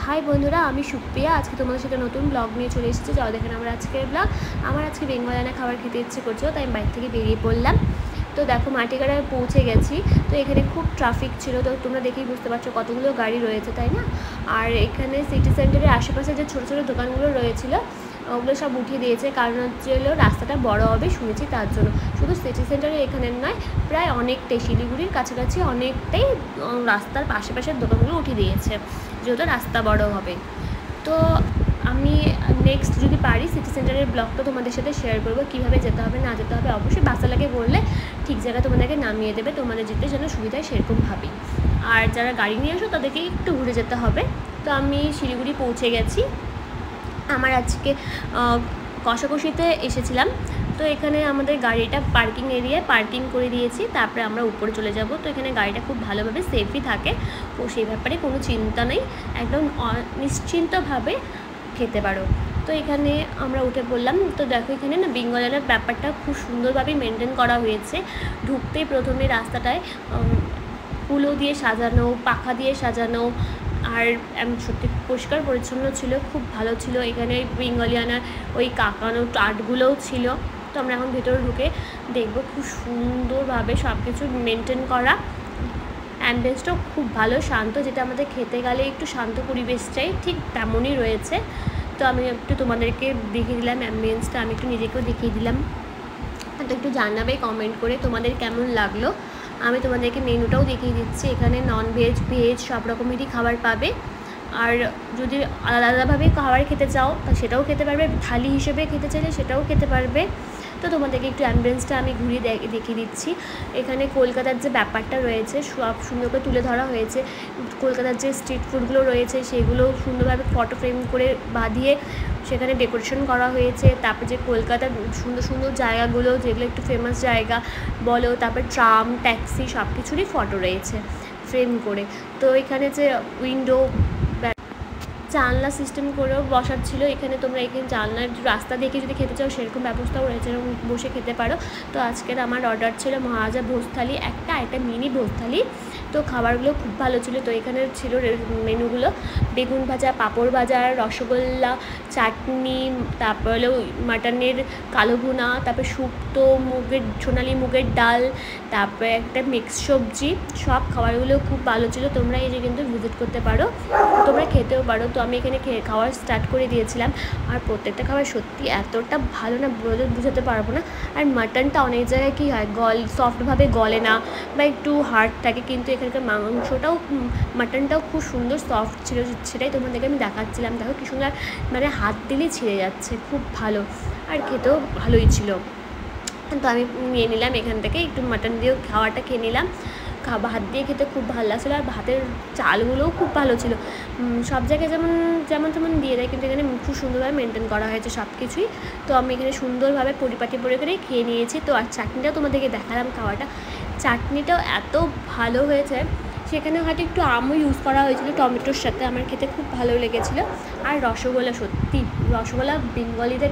High बंधुरा आमी सुप्रिया आज के तुम्हारे साथे नतून ब्लग निये चले एसेछि। जाओ देखें आमार आजकेर ब्लग। आमार आज के बेंगल खाबार खेते इच्छे करछिलो ताई आमि बाइरे थेके बेरिये पड़लाम। तो देखो माटीगाड़ाय पौঁছে गेছি। तो एखाने खूब ट्राफिक छिलो, तो तोमरा देखेই बुझते पारछो कतगुलो गाड़ी रयेछे ताई ना। और एखाने सिटी सेंटारेर आशेपाशे जे छोटो छोटो दोकानगुलो रयेछिलो ওগুলো সব উঠিয়ে দিয়েছে, কারণ হচ্ছে রাস্তাটা বড় হবে শুনেছি তার জন্য। শুধু সিটি সেন্টারে এখানে নয়, প্রায় অনেকটাই শিলিগুড়ির কাছাকাছি অনেকটাই রাস্তার আশেপাশের দোকানগুলো উঠিয়ে দিয়েছে, যেহেতু রাস্তা বড় হবে। তো আমি নেক্সট যদি পারি সিটি সেন্টারের ব্লগটা তোমাদের সাথে শেয়ার করব, কীভাবে যেতে হবে না যেতে হবে। অবশ্যই বাসওয়ালাকে বললে ঠিক জায়গায় তোমাদেরকে নামিয়ে দেবে, তোমাদের যেতে যেন সুবিধা হয় সেরকমভাবেই। আর যারা গাড়ি নিয়ে আসো তাদেরকে একটু ঘুরে যেতে হবে। তো আমি শিলিগুড়ি পৌঁছে গেছি। আমার আজকে কষাকষিতে এসেছিলাম। তো এখানে আমাদের গাড়িটা পার্কিং এরিয়ায় পার্কিং করে দিয়েছি, তারপরে আমরা উপরে চলে যাব। তো এখানে গাড়িটা খুব ভালোভাবে সেফই থাকে, তো সেই ব্যাপারে কোনো চিন্তা নেই, একদম নিশ্চিন্তভাবে খেতে পারো। তো এখানে আমরা উঠে পড়লাম। তো দেখো এখানে না বেঙ্গলের ব্যাপারটা খুব সুন্দরভাবে মেনটেন করা হয়েছে। ঢুকতেই প্রথমে রাস্তাটায় ফুলও দিয়ে সাজানো, পাখা দিয়ে সাজানো, আর সত্যি পরিষ্কার পরিচ্ছন্ন ছিল, খুব ভালো ছিল। এখানে বেঙ্গলিয়ানার ওই কাকানো আর্টগুলোও ছিল। তো আমরা এখন ভেতরে ঢুকে দেখব, খুব সুন্দরভাবে সব কিছু মেনটেন করা। অ্যাম্বিয়েন্সটাও খুব ভালো, শান্ত, যেটা আমাদের খেতে গেলে একটু শান্ত পরিবেশ চাই, ঠিক তেমনই রয়েছে। তো আমি একটু তোমাদেরকে দেখিয়ে দিলাম অ্যাম্বিয়েন্সটা, আমি একটু নিজেকেও দেখিয়ে দিলাম। তো একটু জানাবে কমেন্ট করে তোমাদের কেমন লাগলো। আমি তোমাদেরকে মেনুটাও দেখিয়ে দিচ্ছি। এখানে নন ভেজ ভেজ সব রকমেরই খাবার পাবে। আর যদি আলাদাভাবে খাবার খেতে চাও তা সেটাও খেতে পারবে, থালি হিসেবে খেতে চাইলে সেটাও খেতে পারবে। তো তোমাদেরকে একটু অ্যাম্বিয়েন্সটা আমি ঘুরিয়ে দেখিয়ে দিচ্ছি। এখানে কলকাতার যে ব্যাপারটা রয়েছে সব সুন্দর করে তুলে ধরা হয়েছে। কলকাতার যে স্ট্রিট ফুডগুলো রয়েছে সেগুলো সুন্দরভাবে ফটো ফ্রেম করে বাঁধিয়ে সেখানে ডেকোরেশন করা হয়েছে। তারপর যে কলকাতার সুন্দর সুন্দর জায়গাগুলো যেগুলো একটু ফেমাস জায়গা বলো, তারপর ট্রাম ট্যাক্সি সব কিছুরই ফটো রয়েছে ফ্রেম করে। তো এখানে যে উইন্ডো জানলা সিস্টেম করেও বসার ছিল, এখানে তোমরা এখানে জানলার রাস্তা দেখে যদি খেতে চাও সেরকম ব্যবস্থাও রয়েছে, এরকম বসে খেতে পারো। তো আজকের আমার অর্ডার ছিল মহারাজা ভোজ থালি একটা মিনি ভোজ থালি। তো খাবারগুলো খুব ভালো ছিল। তো এখানে ছিল মেনুগুলো বেগুন ভাজা, পাঁপড় ভাজা, রসগোল্লা, চাটনি, তারপর হলো মাটনের কালো ভুনা, তারপর শুক্তো, সোনালি মুগের ডাল, তারপরে একটা মিক্স সবজি। সব খাবারগুলো খুব ভালো ছিল। তোমরা এই যে কিন্তু ভিজিট করতে পারো, তোমরা খেতেও পারো। তো আমি এখানে খাওয়ার স্টার্ট করে দিয়েছিলাম। আর প্রত্যেকটা খাবার সত্যি এতটা ভালো না, বুঝাতে পারবো না। আর মাটনটা অনেক জায়গায় কী হয় সফটভাবে গলে না বা একটু হার্ড থাকে, কিন্তু এখানকার মাংসটাও মাটনটাও খুব সুন্দর সফট ছিল, সেটাই তোমাদেরকে আমি দেখাচ্ছিলাম। দেখো কি সুন্দর, মানে হাত দিলেই ছিঁড়ে যাচ্ছে, খুব ভালো। আর খেতেও ভালোই ছিল। তো আমি নিয়ে নিলাম এখান থেকে একটু মাটন দিয়েও খাওয়াটা খেয়ে নিলাম। ভাত দিয়ে খেতে খুব ভালো লাগছিলো। আর ভাতের চালগুলোও খুব ভালো ছিল। সব জায়গায় যেমন তেমন দিয়ে দেয়, কিন্তু এখানে খুব সুন্দরভাবে মেনটেন করা হয়েছে সব কিছুই। তো আমি এখানে সুন্দরভাবে পরিপাটি করে খেয়ে নিয়েছি। তো আর চাটনিটাও তোমাদেরকে দেখালাম খাওয়াটা, চাটনিটাও এত ভালো হয়েছে। সেখানে হয়তো একটু আমও ইউজ করা হয়েছিল টমেটোর সাথে, আমার খেতে খুব ভালো লেগেছিলো। আর রসগোল্লা, সত্যি রসগোল্লা বেঙ্গলিদের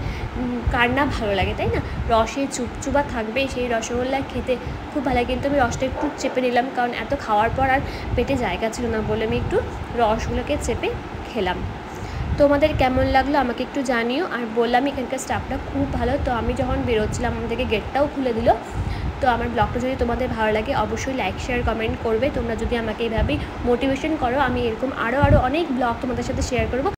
কার না ভালো লাগে তাই না, রসে চুপচুপা থাকবে সেই রসগোল্লা খেতে খুব ভালো লাগে। কিন্তু আমি রসটা একটু চেপে নিলাম, কারণ এত খাওয়ার পর আর পেটে জায়গা ছিল না বলে আমি একটু রসগুলোকে চেপে খেলাম। তোমাদের কেমন লাগলো আমাকে একটু জানিও। আর বললাম এখানকার স্টাফটা খুব ভালো। তো আমি যখন বেরোচ্ছিলাম আমাদেরকে গেটটাও খুলে দিল। তো আমার ব্লগটা যদি তোমাদের ভালো লাগে অবশ্যই লাইক শেয়ার কমেন্ট করবে। তোমরা যদি আমাকে এইভাবেই মোটিভেশন করো, আমি এরকম আরও অনেক ব্লগ তোমাদের সাথে শেয়ার করবো।